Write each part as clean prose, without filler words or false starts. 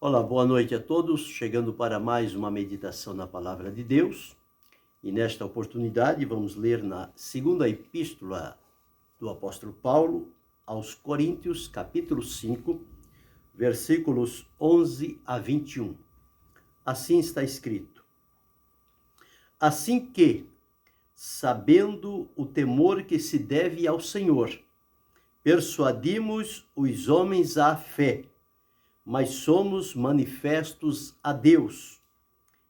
Olá, boa noite a todos, chegando para mais uma meditação na Palavra de Deus. E nesta oportunidade vamos ler na segunda epístola do apóstolo Paulo aos Coríntios, capítulo 5, versículos 11 a 21. Assim está escrito: Assim que, sabendo o temor que se deve ao Senhor, persuadimos os homens à fé, mas somos manifestos a Deus,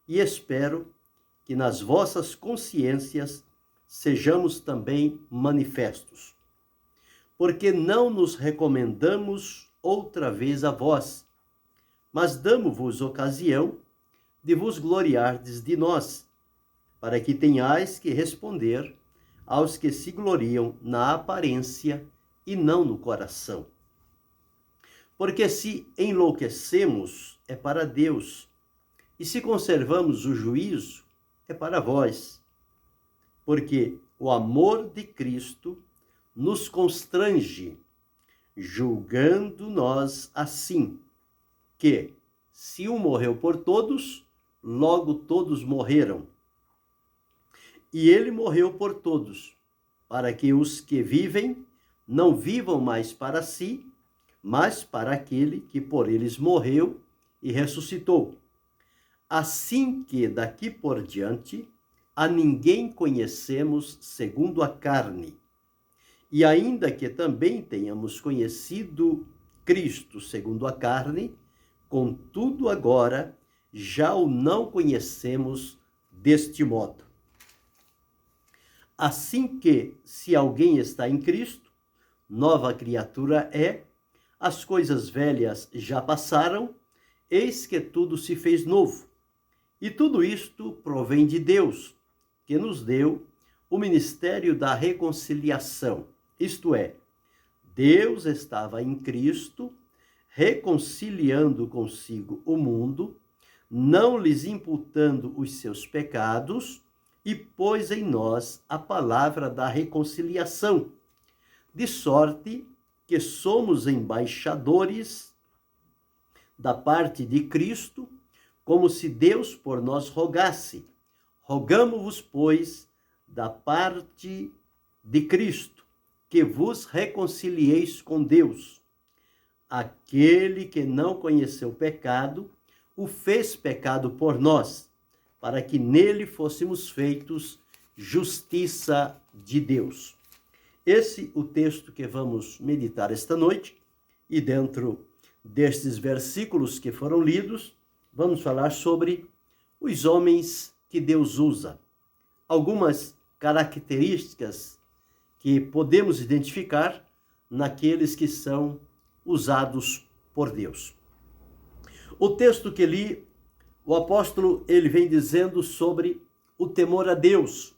e espero que nas vossas consciências sejamos também manifestos. Porque não nos recomendamos outra vez a vós, mas damo-vos ocasião de vos gloriardes de nós, para que tenhais que responder aos que se gloriam na aparência e não no coração. Porque se enlouquecemos, é para Deus, e se conservamos o juízo, é para vós. Porque o amor de Cristo nos constrange, julgando nós assim, que, se um morreu por todos, logo todos morreram. E ele morreu por todos, para que os que vivem não vivam mais para si, mas para aquele que por eles morreu e ressuscitou. Assim que daqui por diante a ninguém conhecemos segundo a carne. E ainda que também tenhamos conhecido Cristo segundo a carne, contudo agora já o não conhecemos deste modo. Assim que, se alguém está em Cristo, nova criatura é, as coisas velhas já passaram, eis que tudo se fez novo. E tudo isto provém de Deus, que nos deu o ministério da reconciliação. Isto é, Deus estava em Cristo, reconciliando consigo o mundo, não lhes imputando os seus pecados, e pôs em nós a palavra da reconciliação, de sorte que somos embaixadores da parte de Cristo, como se Deus por nós rogasse. Rogamo-vos, pois, da parte de Cristo, que vos reconcilieis com Deus. Aquele que não conheceu pecado, o fez pecado por nós, para que nele fôssemos feitos justiça de Deus. Esse é o texto que vamos meditar esta noite, e dentro destes versículos que foram lidos, vamos falar sobre os homens que Deus usa. Algumas características que podemos identificar naqueles que são usados por Deus. O texto que li, o apóstolo, ele vem dizendo sobre o temor a Deus,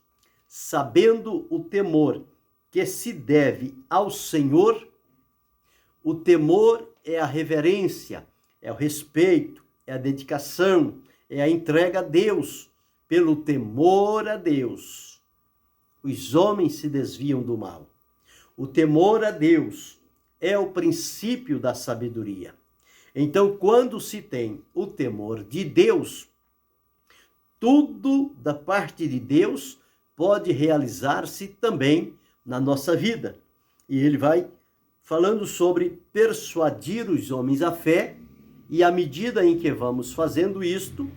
sabendo o temor que se deve ao Senhor. O temor é a reverência, é o respeito, é a dedicação, é a entrega a Deus. Pelo temor a Deus, os homens se desviam do mal. O temor a Deus é o princípio da sabedoria. Então, quando se tem o temor de Deus, tudo da parte de Deus pode realizar-se também na nossa vida. E ele vai falando sobre persuadir os homens à fé, e à medida em que vamos fazendo isto,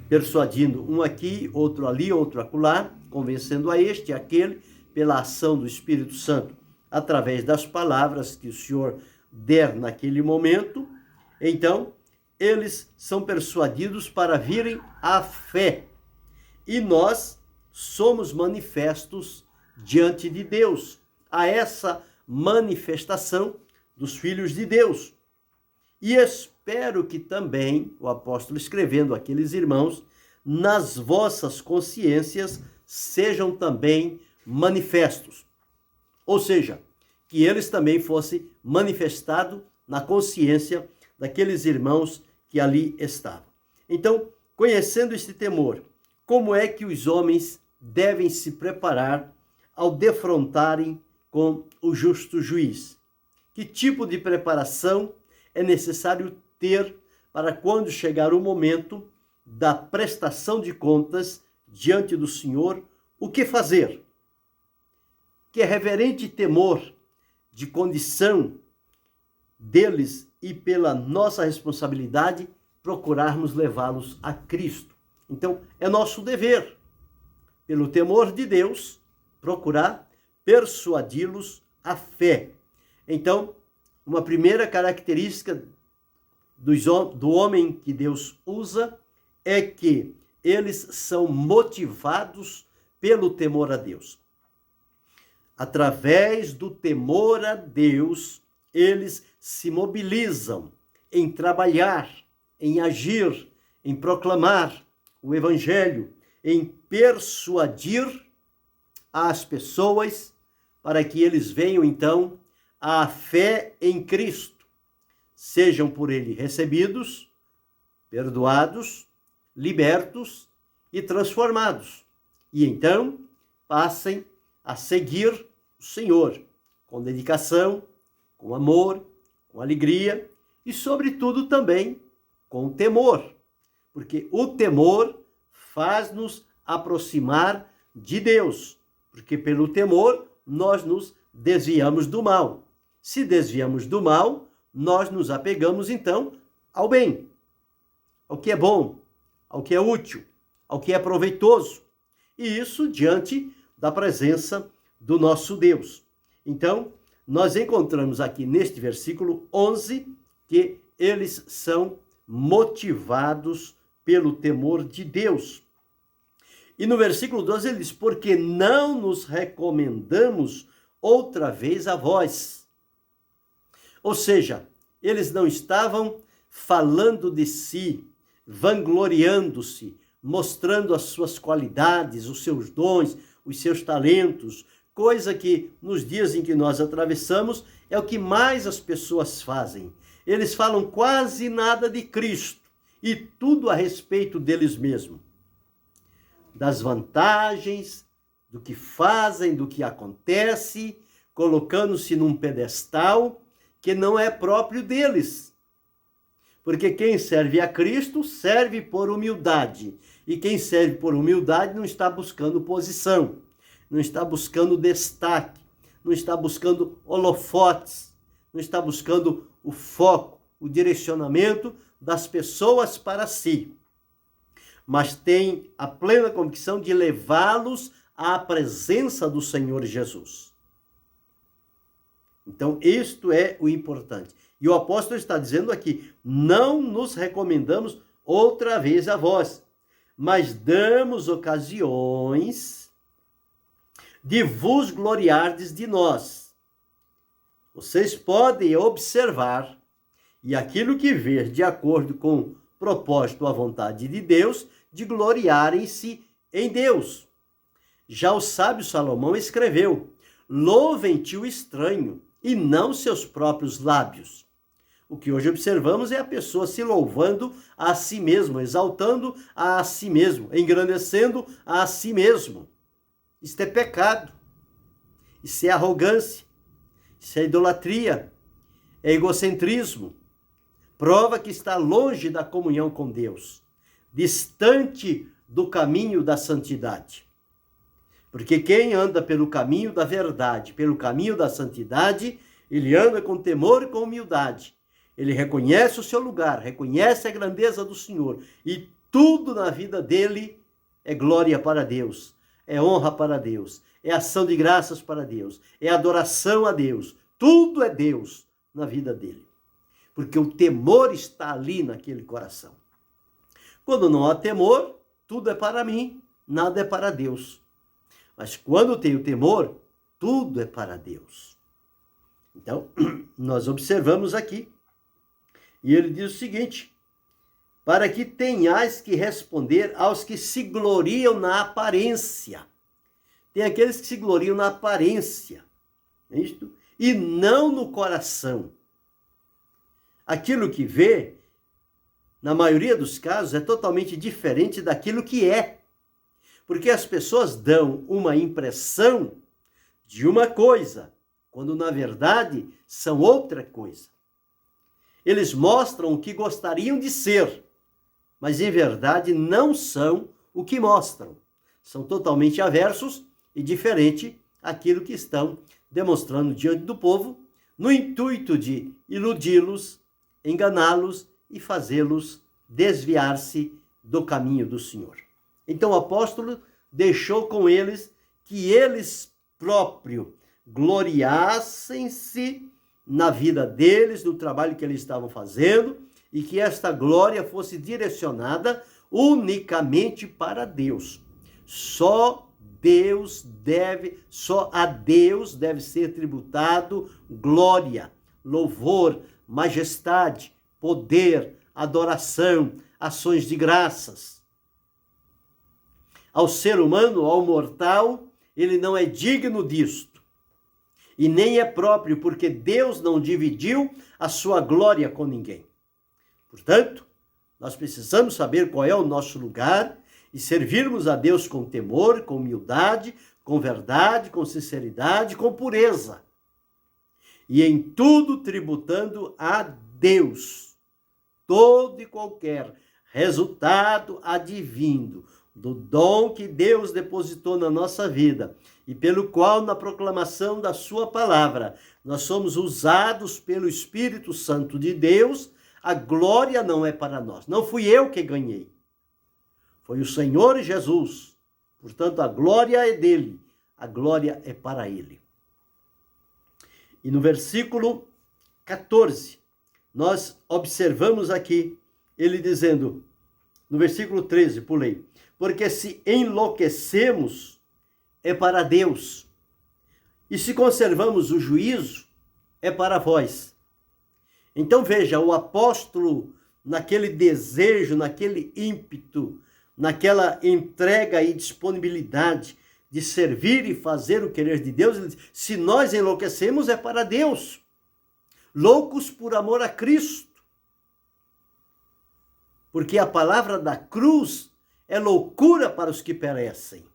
persuadindo um aqui, outro ali, outro acolá, convencendo a este e aquele, pela ação do Espírito Santo, através das palavras que o Senhor der naquele momento, então, eles são persuadidos para virem à fé. E nós somos manifestos diante de Deus, a essa manifestação dos filhos de Deus. E espero que também, o apóstolo escrevendo àqueles irmãos, nas vossas consciências sejam também manifestos. Ou seja, que eles também fossem manifestados na consciência daqueles irmãos que ali estavam. Então, conhecendo este temor, como é que os homens devem se preparar ao defrontarem com o justo juiz? Que tipo de preparação é necessário ter para quando chegar o momento da prestação de contas diante do Senhor, o que fazer? Que reverente temor de condição deles e pela nossa responsabilidade procurarmos levá-los a Cristo. Então, é nosso dever, pelo temor de Deus, procurar persuadi-los à fé. Então, uma primeira característica do homem que Deus usa é que eles são motivados pelo temor a Deus. Através do temor a Deus, eles se mobilizam em trabalhar, em agir, em proclamar o Evangelho, em persuadir as pessoas para que eles venham, então, à fé em Cristo, sejam por ele recebidos, perdoados, libertos e transformados. E então passem a seguir o Senhor com dedicação, com amor, com alegria e, sobretudo, também com temor, porque o temor faz-nos aproximar de Deus, porque pelo temor nós nos desviamos do mal. Se desviamos do mal, nós nos apegamos então ao bem, ao que é bom, ao que é útil, ao que é proveitoso. E isso diante da presença do nosso Deus. Então, nós encontramos aqui neste versículo 11 que eles são motivados pelo temor de Deus. E no versículo 12 ele diz, porque não nos recomendamos outra vez a vós. Ou seja, eles não estavam falando de si, vangloriando-se, mostrando as suas qualidades, os seus dons, os seus talentos, coisa que nos dias em que nós atravessamos é o que mais as pessoas fazem. Eles falam quase nada de Cristo e tudo a respeito deles mesmos. Das vantagens, do que fazem, do que acontece, colocando-se num pedestal que não é próprio deles. Porque quem serve a Cristo serve por humildade. E quem serve por humildade não está buscando posição, não está buscando destaque, não está buscando holofotes, não está buscando o foco, o direcionamento das pessoas para si. Mas tem a plena convicção de levá-los à presença do Senhor Jesus. Então, isto é o importante. E o apóstolo está dizendo aqui, não nos recomendamos outra vez a vós, mas damos ocasiões de vos gloriardes de nós. Vocês podem observar, e aquilo que ver de acordo com o propósito, a vontade de Deus, de gloriarem-se em Deus. Já o sábio Salomão escreveu, louvem-te o estranho, e não seus próprios lábios. O que hoje observamos é a pessoa se louvando a si mesmo, exaltando a si mesmo, engrandecendo a si mesmo. Isto é pecado, isso é arrogância, isso é idolatria, é egocentrismo. Prova que está longe da comunhão com Deus, distante do caminho da santidade. Porque quem anda pelo caminho da verdade, pelo caminho da santidade, ele anda com temor e com humildade. Ele reconhece o seu lugar, reconhece a grandeza do Senhor. E tudo na vida dele é glória para Deus, é honra para Deus, é ação de graças para Deus, é adoração a Deus. Tudo é Deus na vida dele. Porque o temor está ali naquele coração. Quando não há temor, tudo é para mim, nada é para Deus. Mas quando tem o temor, tudo é para Deus. Então, nós observamos aqui, e ele diz o seguinte, para que tenhais que responder aos que se gloriam na aparência. Tem aqueles que se gloriam na aparência, é isto? E não no coração. Aquilo que vê, na maioria dos casos, é totalmente diferente daquilo que é. Porque as pessoas dão uma impressão de uma coisa, quando na verdade são outra coisa. Eles mostram o que gostariam de ser, mas em verdade não são o que mostram. São totalmente aversos e diferente aquilo que estão demonstrando diante do povo, no intuito de iludi-los, enganá-los e fazê-los desviar-se do caminho do Senhor. Então o apóstolo deixou com eles que eles próprios gloriassem-se na vida deles, no trabalho que eles estavam fazendo, e que esta glória fosse direcionada unicamente para Deus. Só a Deus deve ser tributado glória, louvor, majestade, poder, adoração, ações de graças. Ao ser humano, ao mortal, ele não é digno disto. E nem é próprio, porque Deus não dividiu a sua glória com ninguém. Portanto, nós precisamos saber qual é o nosso lugar e servirmos a Deus com temor, com humildade, com verdade, com sinceridade, com pureza. E em tudo tributando a Deus. Todo e qualquer resultado advindo do dom que Deus depositou na nossa vida e pelo qual, na proclamação da sua palavra, nós somos usados pelo Espírito Santo de Deus, a glória não é para nós. Não fui eu que ganhei. Foi o Senhor Jesus. Portanto, a glória é dele. A glória é para ele. E no versículo 14, nós observamos aqui, ele dizendo, no versículo 13, pulei, porque se enlouquecemos, é para Deus, e se conservamos o juízo, é para vós. Então veja, o apóstolo, naquele desejo, naquele ímpeto, naquela entrega e disponibilidade de servir e fazer o querer de Deus, ele diz, se nós enlouquecemos, é para Deus. Loucos por amor a Cristo. Porque a palavra da cruz é loucura para os que perecem.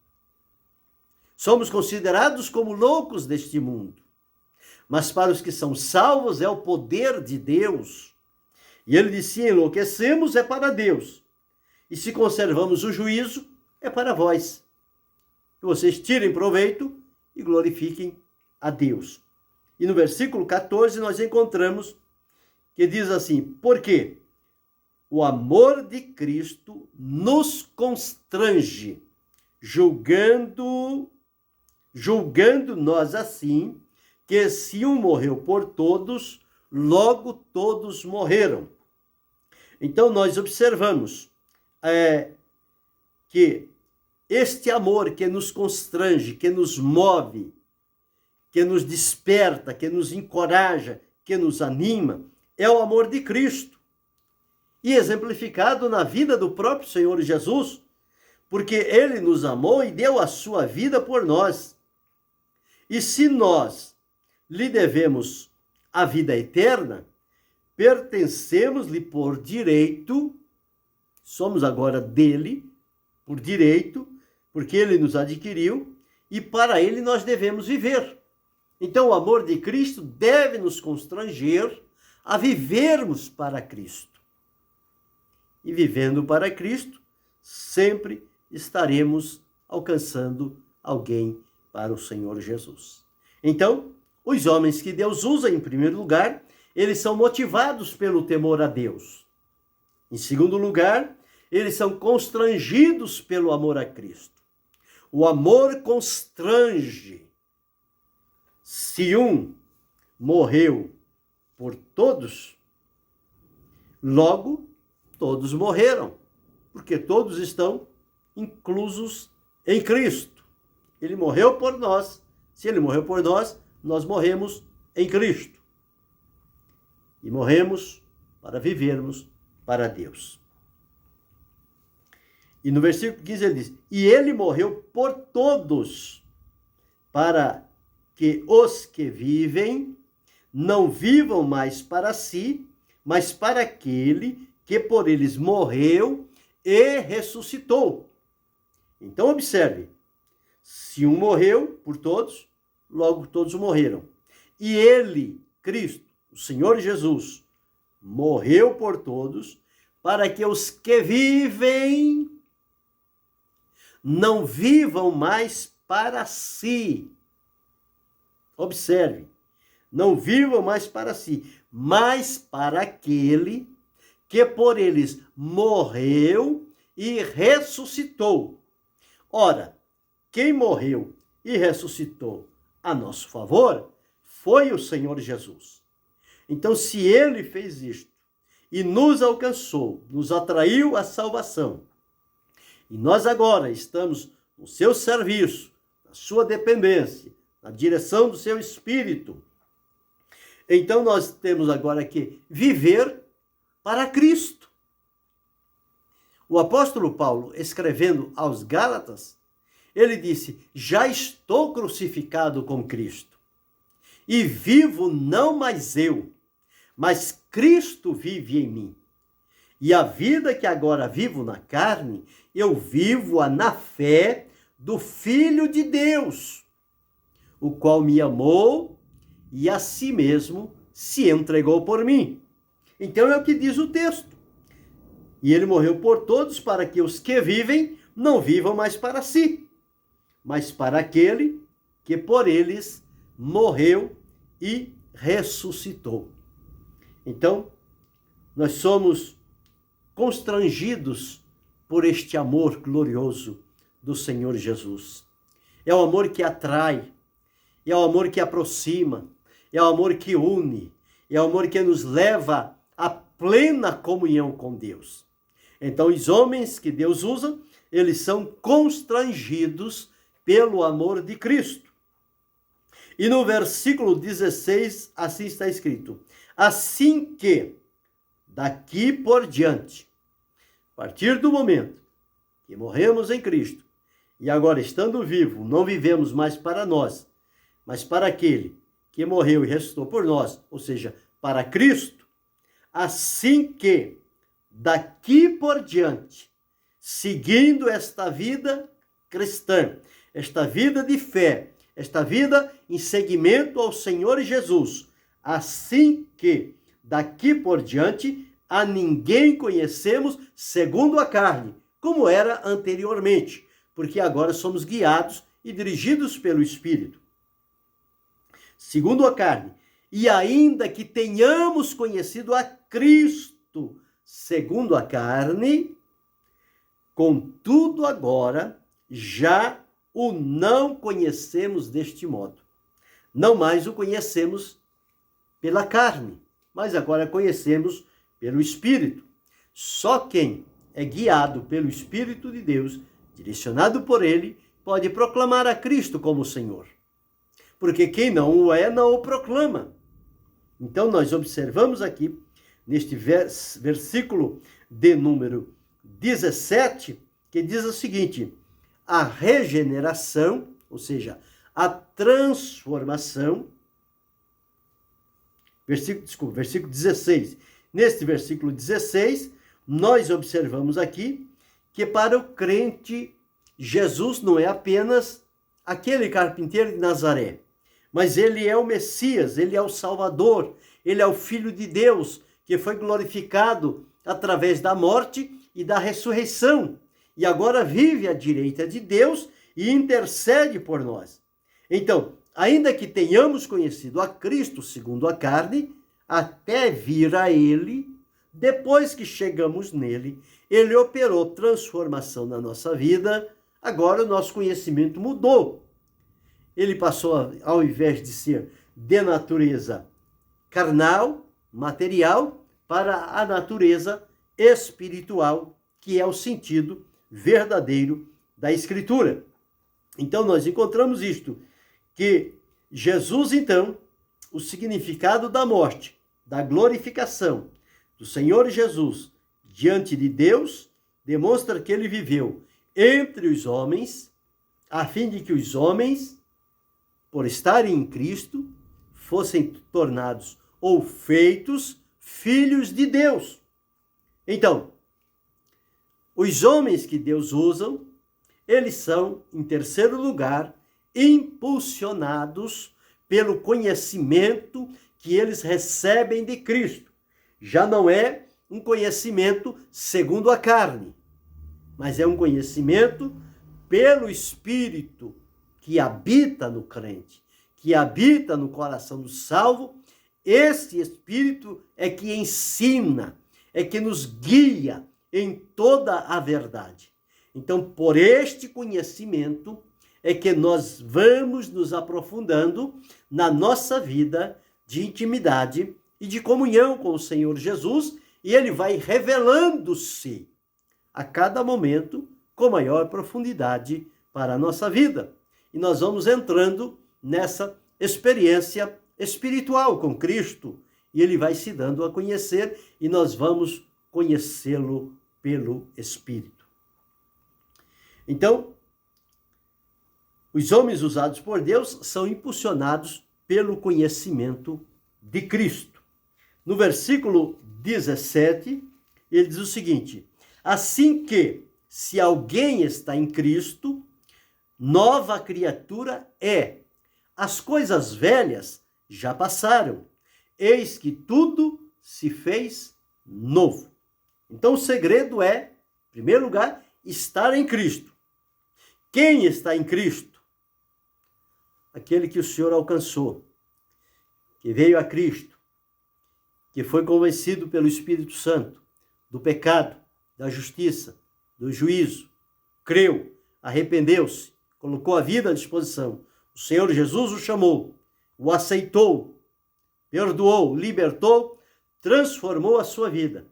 Somos considerados como loucos deste mundo. Mas para os que são salvos é o poder de Deus. E ele disse, se enlouquecemos, é para Deus. E se conservamos o juízo, é para vós. Que vocês tirem proveito e glorifiquem a Deus. E no versículo 14 nós encontramos que diz assim, porque o amor de Cristo nos constrange, julgando nós assim, que se um morreu por todos, logo todos morreram. Então nós observamos que este amor que nos constrange, que nos move, que nos desperta, que nos encoraja, que nos anima, é o amor de Cristo. E exemplificado na vida do próprio Senhor Jesus, porque ele nos amou e deu a sua vida por nós. E se nós lhe devemos a vida eterna, pertencemos-lhe por direito, somos agora dele, por direito, porque ele nos adquiriu, e para ele nós devemos viver. Então o amor de Cristo deve nos constranger a vivermos para Cristo. E vivendo para Cristo, sempre estaremos alcançando alguém para o Senhor Jesus. Então, os homens que Deus usa, em primeiro lugar, eles são motivados pelo temor a Deus. Em segundo lugar, eles são constrangidos pelo amor a Cristo. O amor constrange. Se um morreu por todos, logo todos morreram, porque todos estão inclusos em Cristo. Ele morreu por nós. Se ele morreu por nós, nós morremos em Cristo. E morremos para vivermos para Deus. E no versículo 15 ele diz, e ele morreu por todos, para que os que vivem não vivam mais para si, mas para aquele que por eles morreu e ressuscitou. Então observe, se um morreu por todos, logo todos morreram. E ele, Cristo, o Senhor Jesus, morreu por todos, para que os que vivem não vivam mais para si. Observe, não vivam mais para si, mas para aquele que por eles morreu e ressuscitou. Ora, quem morreu e ressuscitou a nosso favor foi o Senhor Jesus. Então, se ele fez isto e nos alcançou, nos atraiu à salvação, e nós agora estamos no seu serviço, na sua dependência, na direção do seu Espírito, então nós temos agora que viver para Cristo. O apóstolo Paulo, escrevendo aos Gálatas, ele disse: já estou crucificado com Cristo, e vivo não mais eu, mas Cristo vive em mim. E a vida que agora vivo na carne, eu vivo-a na fé do Filho de Deus, o qual me amou e a si mesmo se entregou por mim. Então é o que diz o texto. E ele morreu por todos, para que os que vivem não vivam mais para si, mas para aquele que por eles morreu e ressuscitou. Então, nós somos constrangidos por este amor glorioso do Senhor Jesus. É o amor que atrai, é o amor que aproxima, é o amor que une, é o amor que nos leva à plena comunhão com Deus. Então, os homens que Deus usa, eles são constrangidos pelo amor de Cristo. E no versículo 16, assim está escrito: assim que, daqui por diante, a partir do momento que morremos em Cristo, e agora estando vivo, não vivemos mais para nós, mas para aquele que morreu e ressuscitou por nós, ou seja, para Cristo, assim que, daqui por diante, seguindo esta vida cristã, esta vida de fé, esta vida em seguimento ao Senhor Jesus, assim que, daqui por diante, a ninguém conhecemos segundo a carne, como era anteriormente, porque agora somos guiados e dirigidos pelo Espírito. Segundo a carne, e ainda que tenhamos conhecido a Cristo segundo a carne, contudo agora já o não conhecemos deste modo. Não mais o conhecemos pela carne, mas agora conhecemos pelo Espírito. Só quem é guiado pelo Espírito de Deus, direcionado por ele, pode proclamar a Cristo como Senhor. Porque quem não o é, não o proclama. Então nós observamos aqui, neste versículo de número 17, que diz o seguinte: a regeneração, ou seja, a transformação, versículo 16. Neste versículo 16, nós observamos aqui que para o crente, Jesus não é apenas aquele carpinteiro de Nazaré, mas ele é o Messias, ele é o Salvador, ele é o Filho de Deus, que foi glorificado através da morte e da ressurreição, e agora vive à direita de Deus e intercede por nós. Então, ainda que tenhamos conhecido a Cristo segundo a carne, até vir a ele, depois que chegamos nele, ele operou transformação na nossa vida, agora o nosso conhecimento mudou. Ele passou, ao invés de ser de natureza carnal, material, para a natureza espiritual, que é o sentido verdadeiro da Escritura. Então, nós encontramos isto, que Jesus, então, o significado da morte, da glorificação do Senhor Jesus diante de Deus, demonstra que ele viveu entre os homens, a fim de que os homens, por estarem em Cristo, fossem tornados ou feitos filhos de Deus. Então, os homens que Deus usa, eles são, em terceiro lugar, impulsionados pelo conhecimento que eles recebem de Cristo. Já não é um conhecimento segundo a carne, mas é um conhecimento pelo Espírito que habita no crente, que habita no coração do salvo. Esse Espírito é que ensina, é que nos guia em toda a verdade. Então, por este conhecimento é que nós vamos nos aprofundando na nossa vida de intimidade e de comunhão com o Senhor Jesus, e ele vai revelando-se a cada momento com maior profundidade para a nossa vida. E nós vamos entrando nessa experiência espiritual com Cristo, e ele vai se dando a conhecer, e nós vamos conhecê-lo pelo Espírito. Então, os homens usados por Deus são impulsionados pelo conhecimento de Cristo. No versículo 17, ele diz o seguinte: assim que, se alguém está em Cristo, nova criatura é. As coisas velhas já passaram, eis que tudo se fez novo. Então o segredo é, em primeiro lugar, estar em Cristo. Quem está em Cristo? Aquele que o Senhor alcançou, que veio a Cristo, que foi convencido pelo Espírito Santo do pecado, da justiça, do juízo, creu, arrependeu-se, colocou a vida à disposição. O Senhor Jesus o chamou, o aceitou, perdoou, libertou, transformou a sua vida.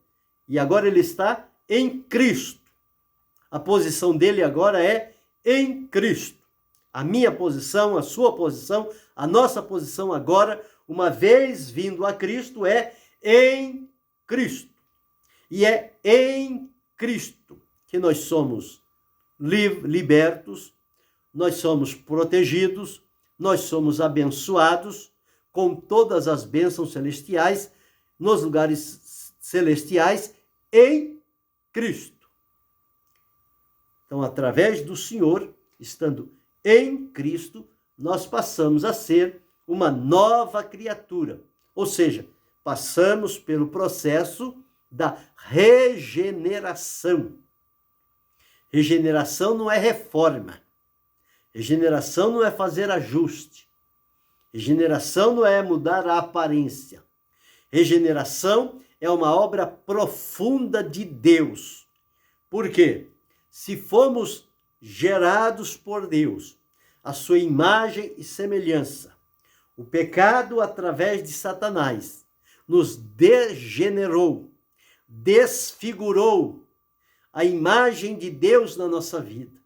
E agora ele está em Cristo. A posição dele agora é em Cristo. A minha posição, a sua posição, a nossa posição agora, uma vez vindo a Cristo, é em Cristo. E é em Cristo que nós somos libertos, nós somos protegidos, nós somos abençoados com todas as bênçãos celestiais, nos lugares celestiais, em Cristo. Então, através do Senhor, estando em Cristo, nós passamos a ser uma nova criatura. Ou seja, passamos pelo processo da regeneração. Regeneração não é reforma. Regeneração não é fazer ajuste. Regeneração não é mudar a aparência. Regeneração é uma obra profunda de Deus. Por quê? Se fomos gerados por Deus, a sua imagem e semelhança, o pecado através de Satanás nos degenerou, desfigurou a imagem de Deus na nossa vida.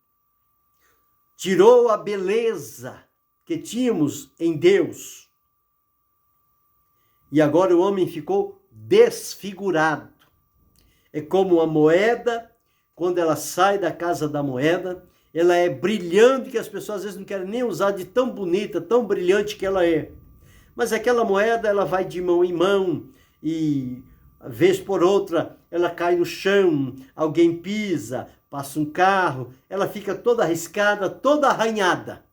Tirou a beleza que tínhamos em Deus. E agora o homem ficou desfigurado. É como uma moeda, quando ela sai da casa da moeda, ela é brilhante, que as pessoas às vezes não querem nem usar, de tão bonita, tão brilhante que ela é. Mas aquela moeda, ela vai de mão em mão e, vez por outra, ela cai no chão, alguém pisa, passa um carro, ela fica toda arriscada, toda arranhada.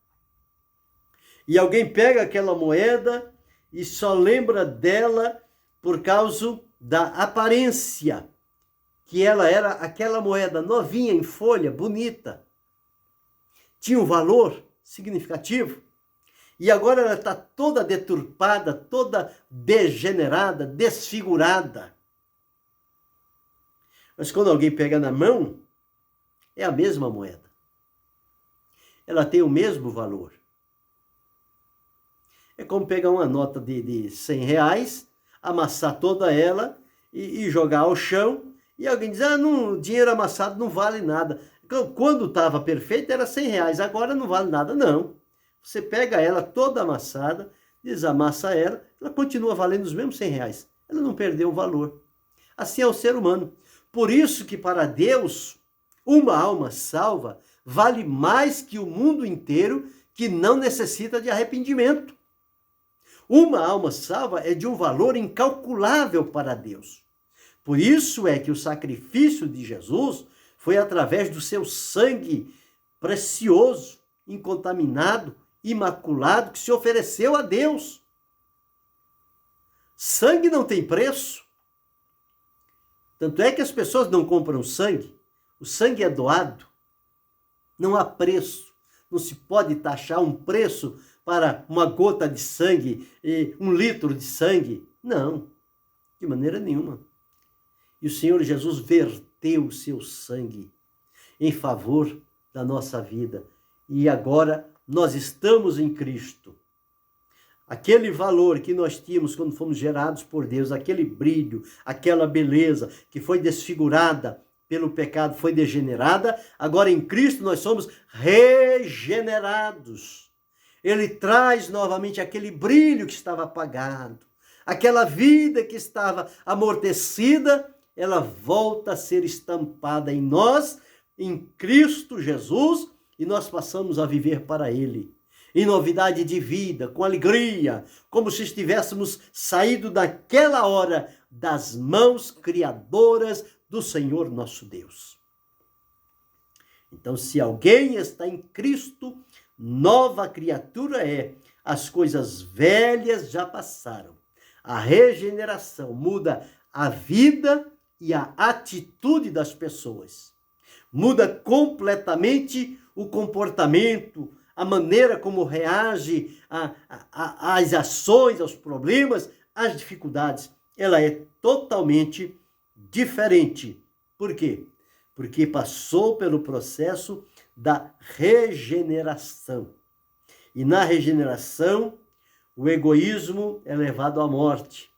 E alguém pega aquela moeda e só lembra dela por causa da aparência, que ela era aquela moeda novinha em folha, bonita. Tinha um valor significativo. E agora ela está toda deturpada, toda degenerada, desfigurada. Mas quando alguém pega na mão, é a mesma moeda. Ela tem o mesmo valor. É como pegar uma nota de 100 reais, amassar toda ela e jogar ao chão. E alguém diz, dinheiro amassado não vale nada. Quando estava perfeito era 100 reais, agora não vale nada. Não. Você pega ela toda amassada, desamassa ela, ela continua valendo os mesmos 100 reais. Ela não perdeu o valor. Assim é o ser humano. Por isso que para Deus, uma alma salva vale mais que o mundo inteiro que não necessita de arrependimento. Uma alma salva é de um valor incalculável para Deus. Por isso é que o sacrifício de Jesus foi através do seu sangue precioso, incontaminado, imaculado, que se ofereceu a Deus. Sangue não tem preço. Tanto é que as pessoas não compram sangue, o sangue é doado, não há preço, não se pode taxar um preço para uma gota de sangue, 1 litro de sangue, não, de maneira nenhuma. E o Senhor Jesus verteu o seu sangue em favor da nossa vida. E agora nós estamos em Cristo. Aquele valor que nós tínhamos quando fomos gerados por Deus, aquele brilho, aquela beleza que foi desfigurada pelo pecado, foi degenerada, agora em Cristo nós somos regenerados. Ele traz novamente aquele brilho que estava apagado, aquela vida que estava amortecida, ela volta a ser estampada em nós, em Cristo Jesus, e nós passamos a viver para Ele, em novidade de vida, com alegria, como se estivéssemos saído daquela hora das mãos criadoras do Senhor nosso Deus. Então, se alguém está em Cristo, nova criatura é. As coisas velhas já passaram. A regeneração muda a vida e a atitude das pessoas. Muda completamente o comportamento, a maneira como reage às ações, aos problemas, às dificuldades. Ela é totalmente diferente. Por quê? Porque passou pelo processo da regeneração. E na regeneração, o egoísmo é levado à morte.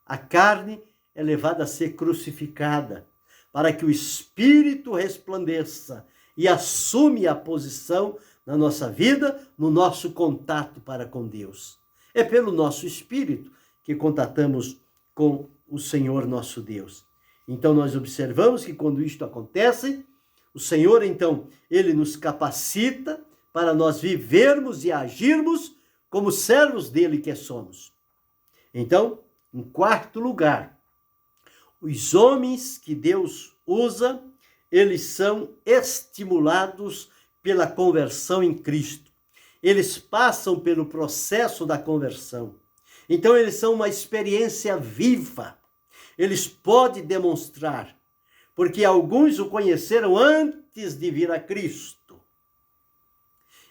A carne é levada a ser crucificada, para que o Espírito resplandeça e assume a posição na nossa vida, no nosso contato para com Deus. É pelo nosso Espírito que contatamos com o Senhor nosso Deus. Então nós observamos que quando isto acontece, o Senhor então, Ele nos capacita para nós vivermos e agirmos como servos dele que somos. Então, em quarto lugar, os homens que Deus usa, eles são estimulados pela conversão em Cristo. Eles passam pelo processo da conversão. Então, eles são uma experiência viva. Eles podem demonstrar, porque alguns o conheceram antes de vir a Cristo.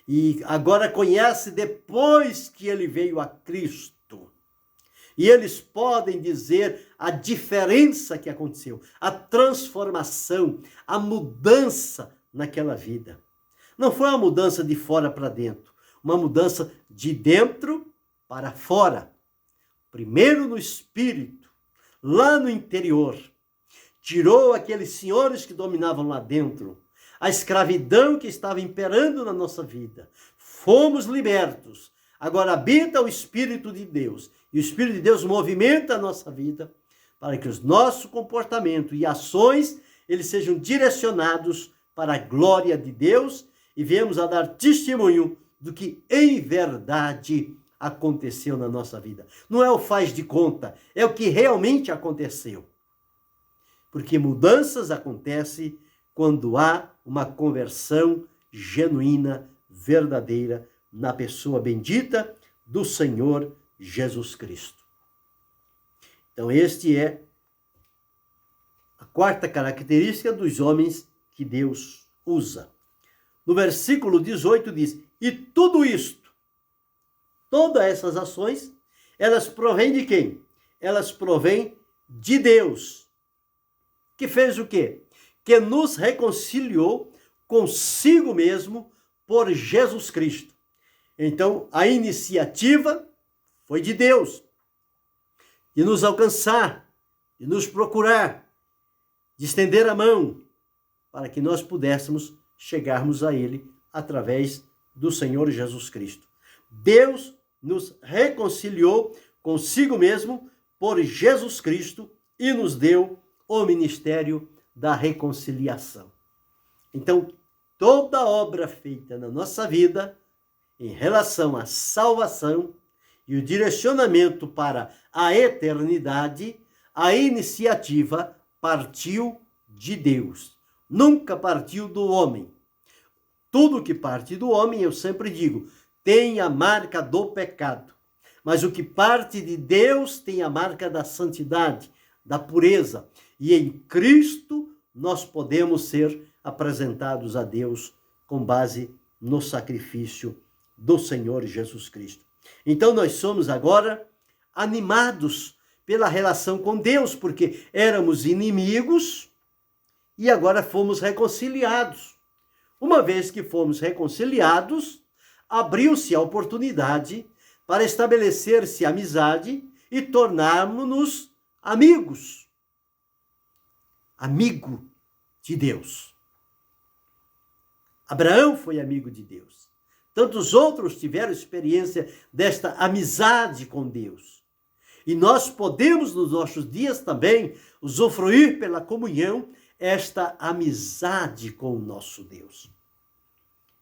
E agora conhece depois que ele veio a Cristo. E eles podem dizer a diferença que aconteceu, a transformação, a mudança naquela vida. Não foi uma mudança de fora para dentro, uma mudança de dentro para fora. Primeiro no espírito, lá no interior. Tirou aqueles senhores que dominavam lá dentro, a escravidão que estava imperando na nossa vida. Fomos libertos. Agora habita o Espírito de Deus. E o Espírito de Deus movimenta a nossa vida para que os nossos comportamentos e ações eles sejam direcionados para a glória de Deus e viemos a dar testemunho do que em verdade aconteceu na nossa vida. Não é o faz de conta, é o que realmente aconteceu. Porque mudanças acontecem quando há uma conversão genuína, verdadeira, na pessoa bendita do Senhor Jesus Cristo. Então, este é a quarta característica dos homens que Deus usa. No versículo 18 diz, e tudo isto, todas essas ações, elas provêm de quem? Elas provêm de Deus. Que fez o quê? Que nos reconciliou consigo mesmo por Jesus Cristo. Então, a iniciativa foi de Deus, de nos alcançar, de nos procurar, de estender a mão, para que nós pudéssemos chegarmos a Ele através do Senhor Jesus Cristo. Deus nos reconciliou consigo mesmo por Jesus Cristo e nos deu o ministério da reconciliação. Então, toda obra feita na nossa vida em relação à salvação e o direcionamento para a eternidade, a iniciativa partiu de Deus. Nunca partiu do homem. Tudo que parte do homem, eu sempre digo, tem a marca do pecado. Mas o que parte de Deus tem a marca da santidade, da pureza. E em Cristo nós podemos ser apresentados a Deus com base no sacrifício do Senhor Jesus Cristo. Então nós somos agora animados pela relação com Deus, porque éramos inimigos e agora fomos reconciliados. Uma vez que fomos reconciliados, abriu-se a oportunidade para estabelecer-se amizade e tornarmos-nos amigos. Amigo de Deus. Abraão foi amigo de Deus. Tantos outros tiveram experiência desta amizade com Deus. E nós podemos, nos nossos dias também, usufruir pela comunhão esta amizade com o nosso Deus.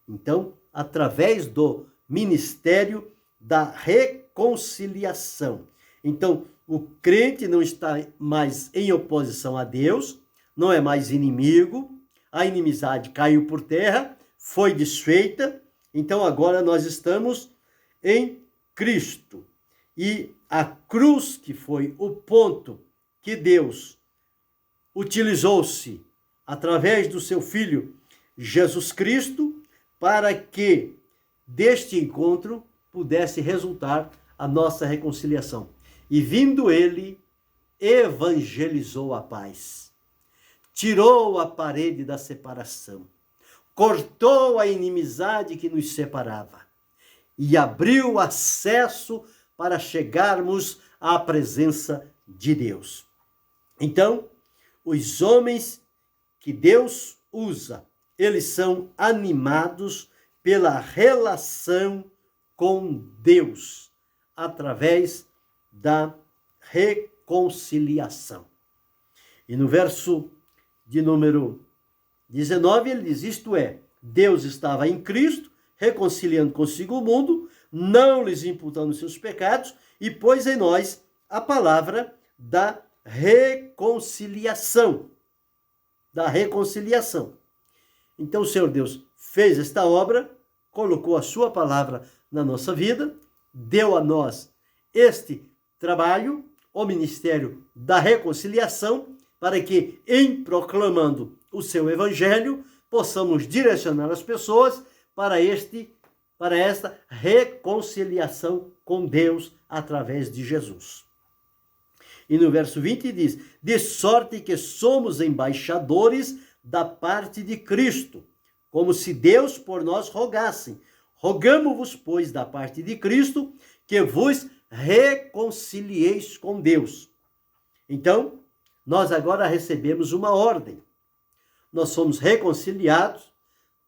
Então, através do ministério da reconciliação. Então, o crente não está mais em oposição a Deus, não é mais inimigo, a inimizade caiu por terra, foi desfeita, então agora nós estamos em Cristo. E a cruz, que foi o ponto que Deus utilizou-se através do seu Filho Jesus Cristo, para que deste encontro pudesse resultar a nossa reconciliação. E vindo ele, evangelizou a paz, tirou a parede da separação, cortou a inimizade que nos separava e abriu acesso para chegarmos à presença de Deus. Então, os homens que Deus usa, eles são animados pela relação com Deus, através da reconciliação. E no verso de número 19, ele diz, isto é, Deus estava em Cristo, reconciliando consigo o mundo, não lhes imputando seus pecados, e pôs em nós a palavra da reconciliação. Da reconciliação. Então o Senhor Deus fez esta obra, colocou a sua palavra na nossa vida, deu a nós este trabalho, o ministério da reconciliação, para que, em proclamando o seu evangelho, possamos direcionar as pessoas para esta reconciliação com Deus através de Jesus. E no verso 20 diz, de sorte que somos embaixadores da parte de Cristo, como se Deus por nós rogasse. Rogamo-vos, pois, da parte de Cristo, que vos reconcilieis com Deus. Então, nós agora recebemos uma ordem. Nós somos reconciliados,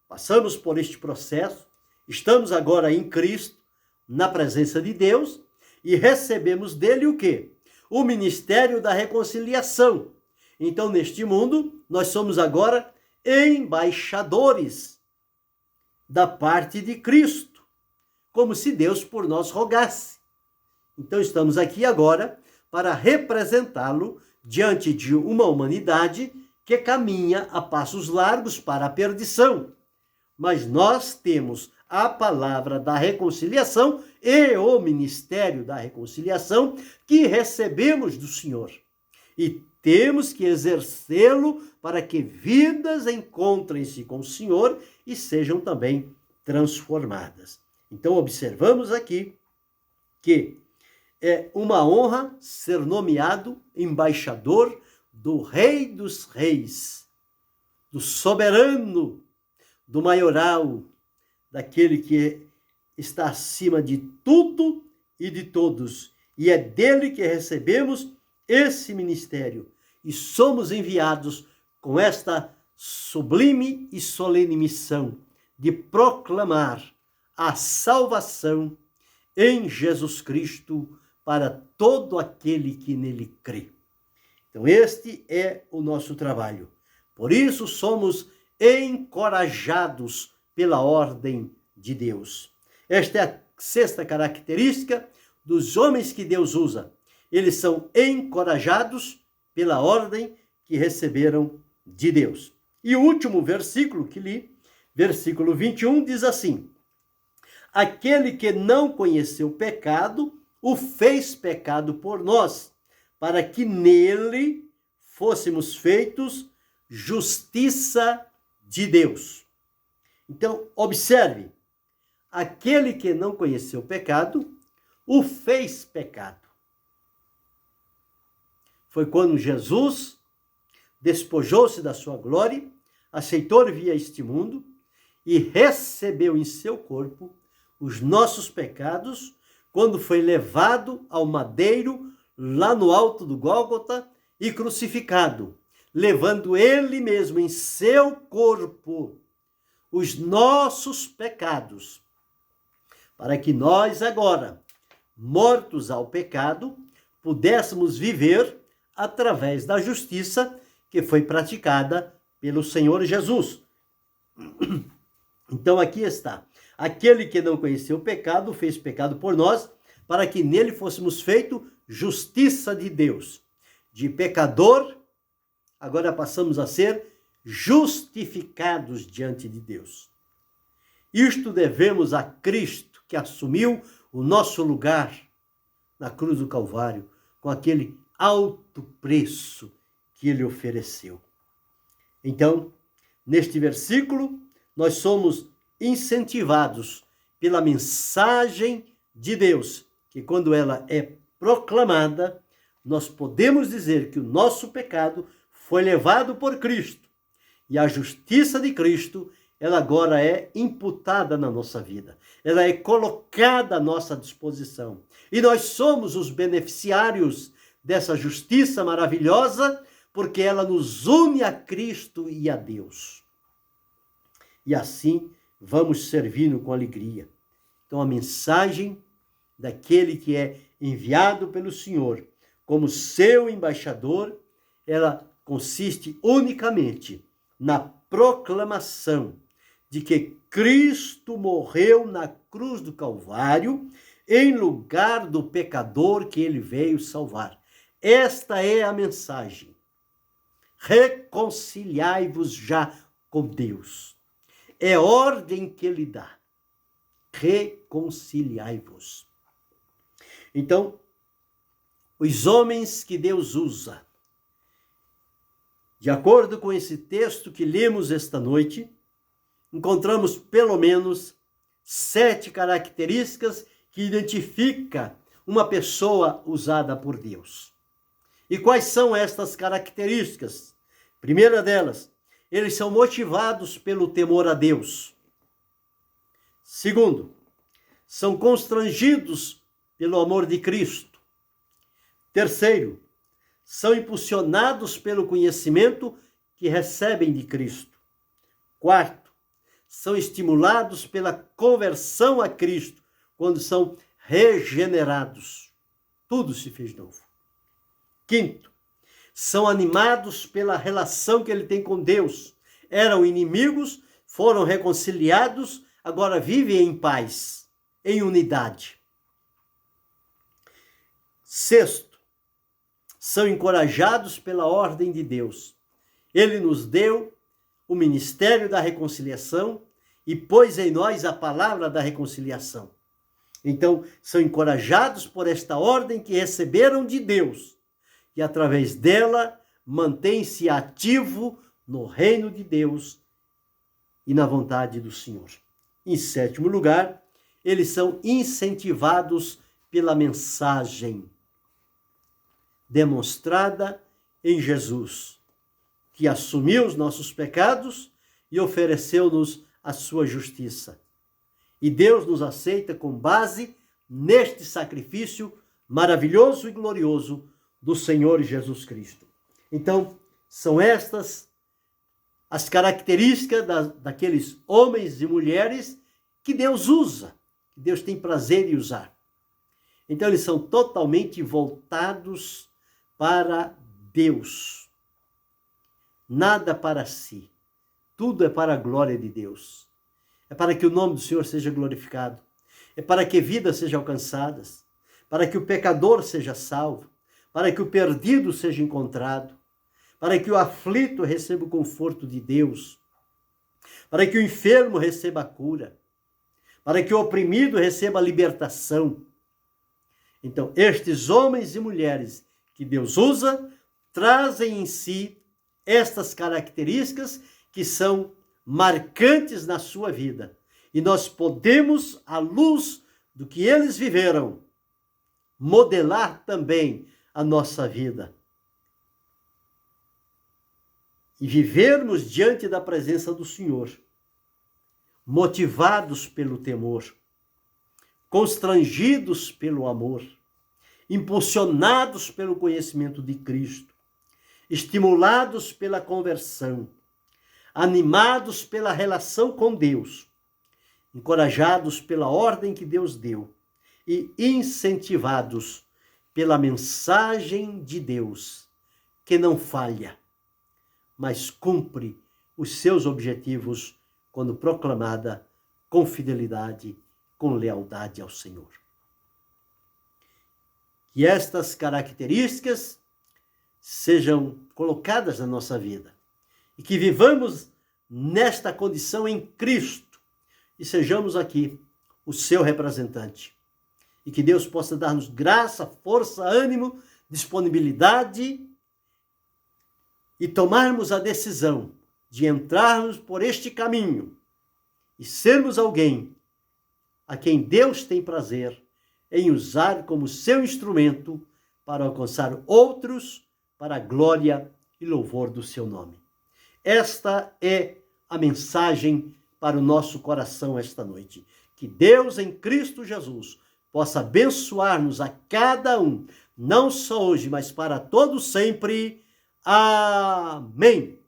passamos por este processo, estamos agora em Cristo, na presença de Deus, e recebemos dele o quê? O ministério da reconciliação. Então, neste mundo, nós somos agora embaixadores da parte de Cristo, como se Deus por nós rogasse. Então, estamos aqui agora para representá-lo diante de uma humanidade que caminha a passos largos para a perdição. Mas nós temos a palavra da reconciliação e o ministério da reconciliação que recebemos do Senhor. E temos que exercê-lo para que vidas encontrem-se com o Senhor e sejam também transformadas. Então, observamos aqui que é uma honra ser nomeado embaixador do Rei dos Reis, do soberano, do maioral, daquele que está acima de tudo e de todos. E é dele que recebemos esse ministério. E somos enviados com esta sublime e solene missão de proclamar a salvação em Jesus Cristo para todo aquele que nele crê. Então, este é o nosso trabalho. Por isso, somos encorajados pela ordem de Deus. Esta é a sexta característica dos homens que Deus usa. Eles são encorajados pela ordem que receberam de Deus. E o último versículo que li, versículo 21, diz assim: aquele que não conheceu pecado, o fez pecado por nós, para que nele fôssemos feitos justiça de Deus. Então, observe, aquele que não conheceu o pecado, o fez pecado. Foi quando Jesus despojou-se da sua glória, aceitou vir a este mundo e recebeu em seu corpo os nossos pecados, quando foi levado ao madeiro, lá no alto do Gólgota, e crucificado, levando ele mesmo em seu corpo os nossos pecados, para que nós agora, mortos ao pecado, pudéssemos viver através da justiça que foi praticada pelo Senhor Jesus. Então aqui está. Aquele que não conheceu o pecado, fez pecado por nós, para que nele fôssemos feitos justiça de Deus. De pecador, agora passamos a ser justificados diante de Deus. Isto devemos a Cristo, que assumiu o nosso lugar na cruz do Calvário, com aquele alto preço que ele ofereceu. Então, neste versículo, nós somos incentivados pela mensagem de Deus, que quando ela é proclamada, nós podemos dizer que o nosso pecado foi levado por Cristo e a justiça de Cristo, ela agora é imputada na nossa vida, ela é colocada à nossa disposição e nós somos os beneficiários dessa justiça maravilhosa, porque ela nos une a Cristo e a Deus. E assim vamos servindo com alegria. Então a mensagem daquele que é enviado pelo Senhor como seu embaixador, ela consiste unicamente na proclamação de que Cristo morreu na cruz do Calvário em lugar do pecador que ele veio salvar. Esta é a mensagem. Reconciliai-vos já com Deus. É ordem que ele dá. Reconciliai-vos. Então, os homens que Deus usa, de acordo com esse texto que lemos esta noite, encontramos pelo menos 7 características que identificam uma pessoa usada por Deus. E quais são estas características? Primeira delas, eles são motivados pelo temor a Deus. Segundo, são constrangidos pelo amor de Cristo. Terceiro, são impulsionados pelo conhecimento que recebem de Cristo. Quarto, são estimulados pela conversão a Cristo, quando são regenerados. Tudo se fez novo. Quinto, são animados pela relação que ele tem com Deus. Eram inimigos, foram reconciliados, agora vivem em paz, em unidade. Sexto, são encorajados pela ordem de Deus. Ele nos deu o ministério da reconciliação e pôs em nós a palavra da reconciliação. Então, são encorajados por esta ordem que receberam de Deus e, através dela, mantém-se ativo no reino de Deus e na vontade do Senhor. Em sétimo lugar, eles são incentivados pela mensagem demonstrada em Jesus, que assumiu os nossos pecados e ofereceu-nos a sua justiça. E Deus nos aceita com base neste sacrifício maravilhoso e glorioso do Senhor Jesus Cristo. Então, são estas as características daqueles homens e mulheres que Deus usa, que Deus tem prazer em usar. Então, eles são totalmente voltados para Deus. Nada para si. Tudo é para a glória de Deus. É para que o nome do Senhor seja glorificado. É para que vidas sejam alcançadas. Para que o pecador seja salvo. Para que o perdido seja encontrado. Para que o aflito receba o conforto de Deus. Para que o enfermo receba a cura. Para que o oprimido receba a libertação. Então, estes homens e mulheres que Deus usa trazem em si estas características que são marcantes na sua vida. E nós podemos, à luz do que eles viveram, modelar também a nossa vida. E vivermos diante da presença do Senhor, motivados pelo temor, constrangidos pelo amor, impulsionados pelo conhecimento de Cristo, estimulados pela conversão, animados pela relação com Deus, encorajados pela ordem que Deus deu e incentivados pela mensagem de Deus, que não falha, mas cumpre os seus objetivos quando proclamada com fidelidade, com lealdade ao Senhor. Que estas características sejam colocadas na nossa vida e que vivamos nesta condição em Cristo e sejamos aqui o seu representante. E que Deus possa dar-nos graça, força, ânimo, disponibilidade e tomarmos a decisão de entrarmos por este caminho e sermos alguém a quem Deus tem prazer em usar como seu instrumento para alcançar outros para a glória e louvor do seu nome. Esta é a mensagem para o nosso coração esta noite. Que Deus em Cristo Jesus possa abençoar-nos a cada um, não só hoje, mas para todo sempre. Amém.